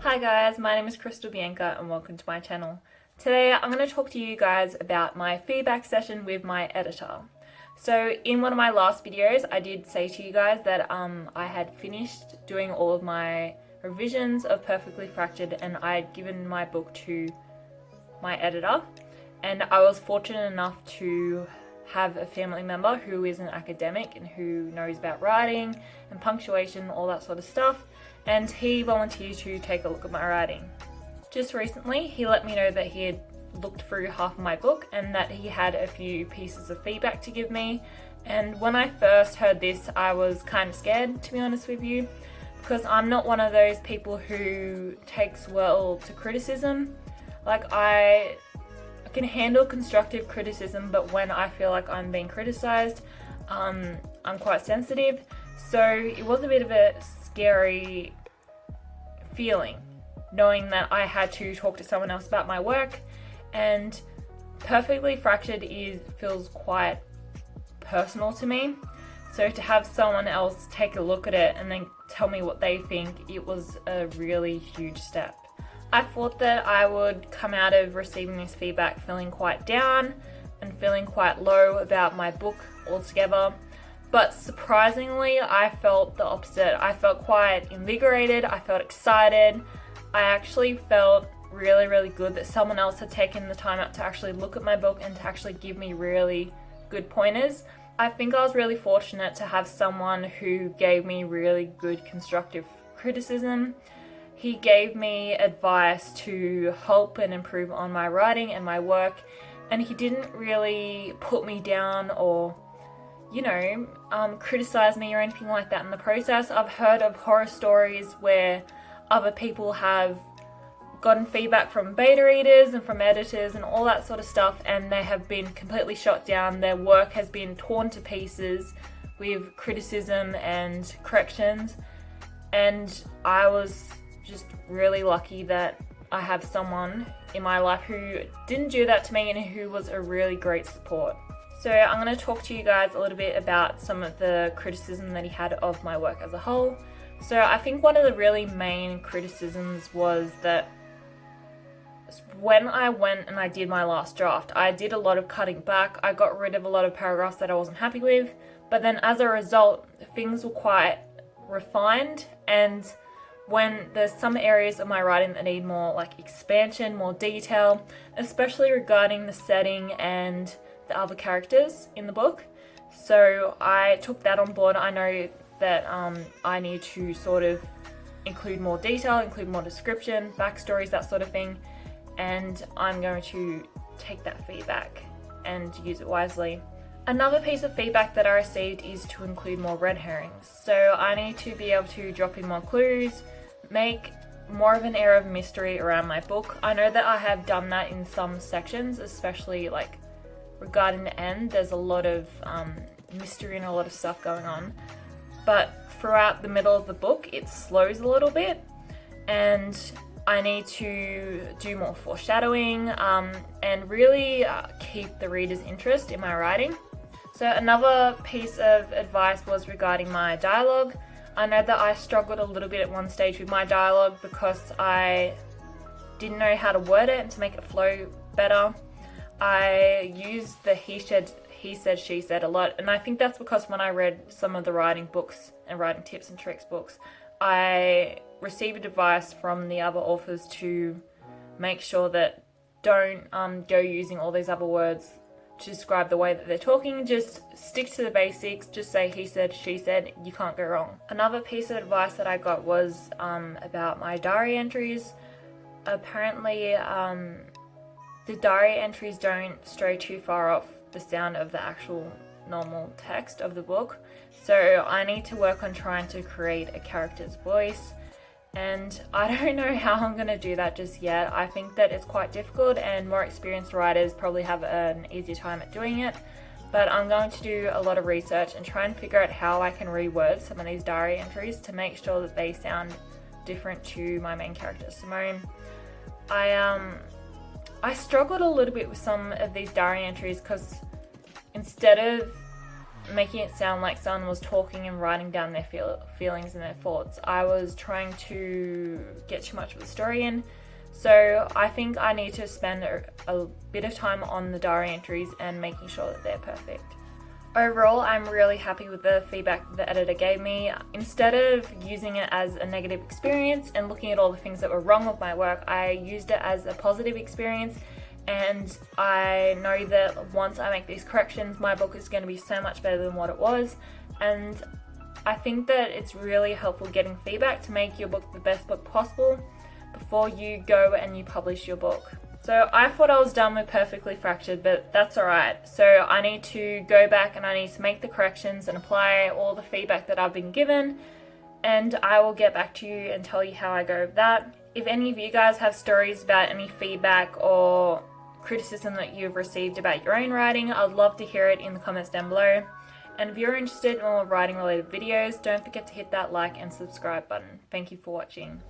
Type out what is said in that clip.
Hi guys, my name is Crystal Bianca and welcome to my channel. Today I'm going to talk to you guys about my feedback session with my editor. So in one of my last videos I did say to you guys that I had finished doing all of my revisions of Perfectly Fractured and I had given my book to my editor, and I was fortunate enough to have a family member who is an academic and who knows about writing and punctuation, all that sort of stuff, and he volunteered to take a look at my writing. Just recently he let me know that he had looked through half of my book and that he had a few pieces of feedback to give me, and when I first heard this I was kind of scared, to be honest with you, because I'm not one of those people who takes well to criticism. Like I can handle constructive criticism, but when I feel like I'm being criticized, I'm quite sensitive. So it was a bit of a scary feeling knowing that I had to talk to someone else about my work, and Perfectly Fractured feels quite personal to me. So to have someone else take a look at it and then tell me what they think, it was a really huge step. I thought that I would come out of receiving this feedback feeling quite down and feeling quite low about my book altogether, but surprisingly I felt the opposite. I felt quite invigorated, I felt excited, I actually felt really good that someone else had taken the time out to actually look at my book and to actually give me really good pointers. I think I was really fortunate to have someone who gave me really good constructive criticism. He gave me advice to help and improve on my writing and my work, and he didn't really put me down or, criticize me or anything like that in the process. I've heard of horror stories where other people have gotten feedback from beta readers and from editors and all that sort of stuff, and they have been completely shot down. Their work has been torn to pieces with criticism and corrections, and I was just really lucky that I have someone in my life who didn't do that to me and who was a really great support. So I'm going to talk to you guys a little bit about some of the criticism that he had of my work as a whole. So I think one of the really main criticisms was that when I went and I did my last draft, I did a lot of cutting back. I got rid of a lot of paragraphs that I wasn't happy with, but then as a result things were quite refined, and when there's some areas of my writing that need more expansion, more detail, especially regarding the setting and the other characters in the book. So I took that on board. I know that I need to sort of include more detail, include more description, backstories, that sort of thing, and I'm going to take that feedback and use it wisely. Another piece of feedback that I received is to include more red herrings. So I need to be able to drop in more clues, make more of an air of mystery around my book. I know that I have done that in some sections, especially regarding the end. There's a lot of mystery and a lot of stuff going on, but throughout the middle of the book it slows a little bit, and I need to do more foreshadowing and really keep the reader's interest in my writing. So another piece of advice was regarding my dialogue. I know that I struggled a little bit at one stage with my dialogue because I didn't know how to word it and to make it flow better. I used the he said, she said a lot, and I think that's because when I read some of the writing books and writing tips and tricks books, I received advice from the other authors to make sure that don't go using all these other words to describe the way that they're talking. Just stick to the basics, just say he said, she said, you can't go wrong. Another piece of advice that I got was about my diary entries. Apparently the diary entries don't stray too far off the sound of the actual normal text of the book, so I need to work on trying to create a character's voice, and I don't know how I'm going to do that just yet. I think that it's quite difficult and more experienced writers probably have an easier time at doing it, but I'm going to do a lot of research and try and figure out how I can reword some of these diary entries to make sure that they sound different to my main character, Simone. I struggled a little bit with some of these diary entries because instead of making it sound like someone was talking and writing down their feelings and their thoughts. I was trying to get too much of the story in. So I think I need to spend a bit of time on the diary entries and making sure that they're perfect. Overall, I'm really happy with the feedback the editor gave me. Instead of using it as a negative experience and looking at all the things that were wrong with my work, I used it as a positive experience, and I know that once I make these corrections, my book is going to be so much better than what it was. And I think that it's really helpful getting feedback to make your book the best book possible before you go and you publish your book. So I thought I was done with Perfectly Fractured, but that's alright. So I need to go back and I need to make the corrections and apply all the feedback that I've been given, and I will get back to you and tell you how I go with that. If any of you guys have stories about any feedback or criticism that you've received about your own writing, I'd love to hear it in the comments down below. And if you're interested in more writing related videos, don't forget to hit that like and subscribe button. Thank you for watching.